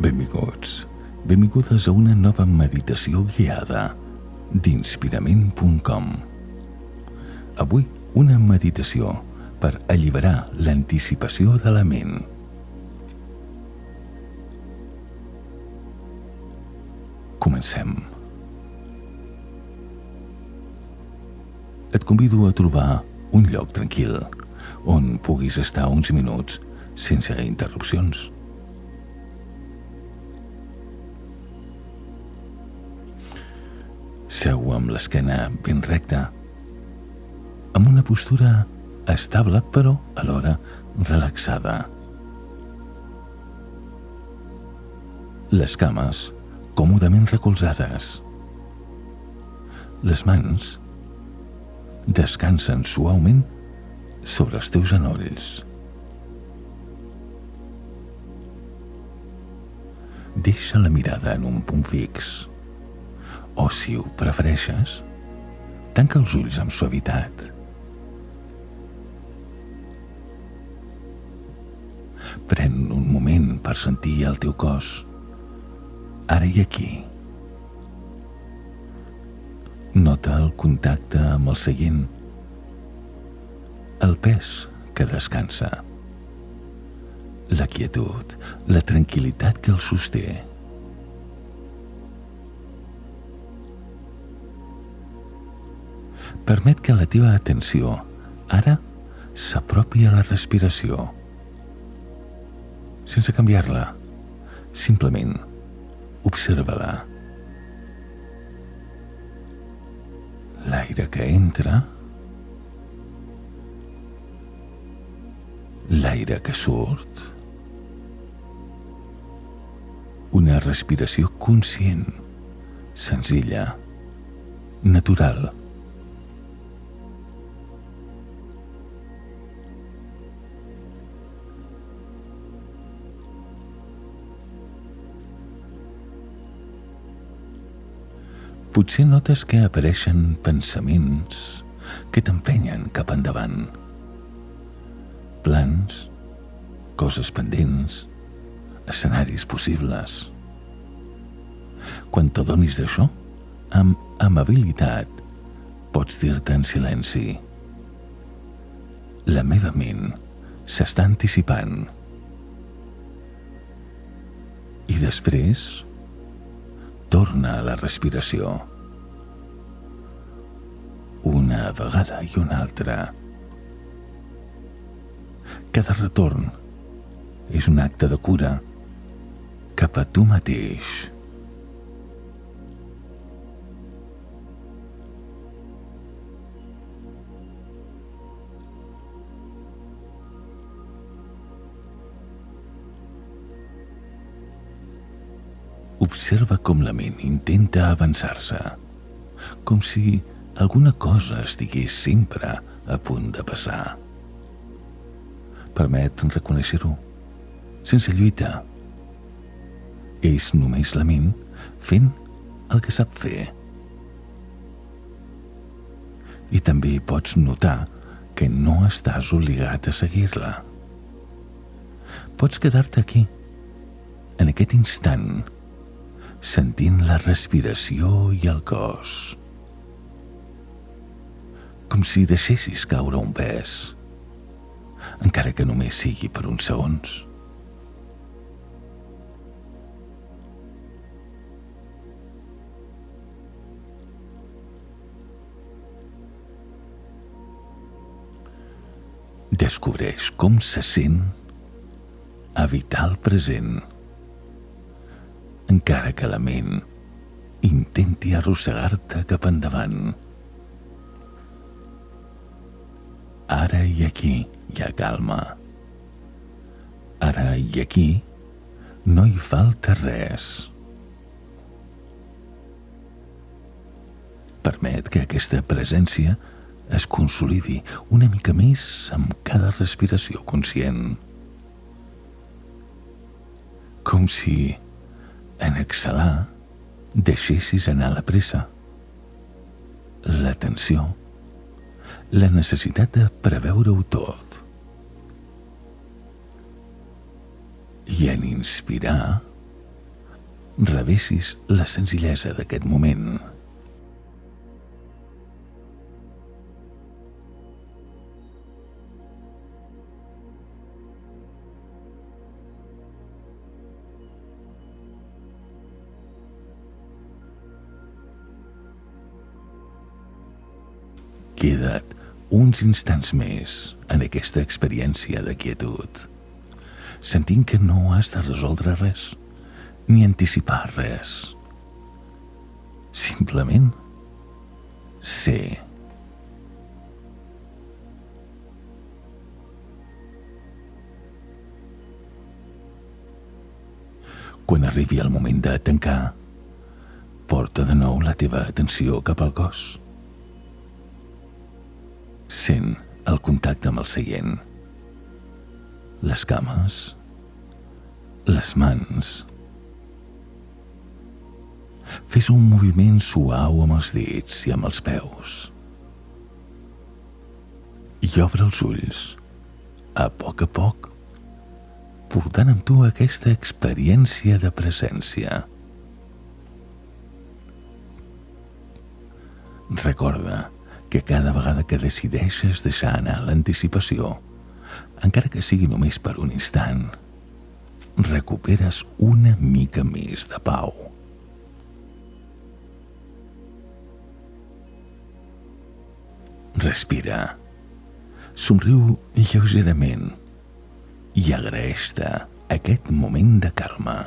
Benvinguts, benvingudes a una nova meditació guiada d'Inspirament.com. Avui una meditació per alliberar l'anticipació de la ment. Comencem. Et convido a trobar un lloc tranquil on puguis estar uns minuts sense interrupcions. Seu amb l'esquena ben recta, amb una postura estable però alhora relaxada. Les cames còmodament recolzades. Les mans descansen suaument sobre els teus genolls. Deixa la mirada en un punt fix. O, si ho prefereixes, tanca els ulls amb suavitat. Pren un moment per sentir el teu cos, ara i aquí. Nota el contacte amb el seient, el pes que descansa, la quietud, la tranquil·litat que el sosté. Permet que la teva atenció ara s'apropi a la respiració, sense canviar-la, simplement observa-la. L'aire que entra, l'aire que surt, una respiració conscient, senzilla, natural. Potser notes que apareixen pensaments que t'empenyen cap endavant. Plans, coses pendents, escenaris possibles. Quan t'adonis d'això, amb amabilitat, pots dir-te en silenci: la meva ment s'està anticipant. I després torna a la respiració. Una vegada i una altra. Cada retorn és un acte de cura cap a tu mateix. Observa com la ment intenta avançar-se, com si alguna cosa estigués sempre a punt de passar. Permet reconèixer-ho, sense lluita. És només la ment fent el que sap fer. I també pots notar que no estàs obligat a seguir-la. Pots quedar-te aquí, en aquest instant, sentint la respiració i el cos, com si deixessis caure un pes, encara que només sigui per uns segons. Descobreix com se sent habitar el present, encara que la ment intenti arrossegar-te cap endavant. Ara i aquí hi ha calma. Ara i aquí no hi falta res. Permet que aquesta presència es consolidi una mica més amb cada respiració conscient. Com si en exhalar deixessis anar la pressa, la tensió, la necessitat de preveure-ho tot. I en inspirar rebessis la senzillesa d'aquest moment. Queda't uns instants més en aquesta experiència de quietud, sentint que no has de resoldre res, ni anticipar res. Simplement ser. Quan arribi el moment de tancar, porta de nou la teva atenció cap al cos. Sent el contacte amb el seient, les cames, les mans. Fes un moviment suau amb els dits i amb els peus. I obre els ulls, a poc, portant amb tu aquesta experiència de presència. Recorda que cada vegada que decideixes deixar anar l'anticipació, encara que sigui només per un instant, recuperes una mica més de pau. Respira, somriu lleugerament i agraeix-te aquest moment de calma.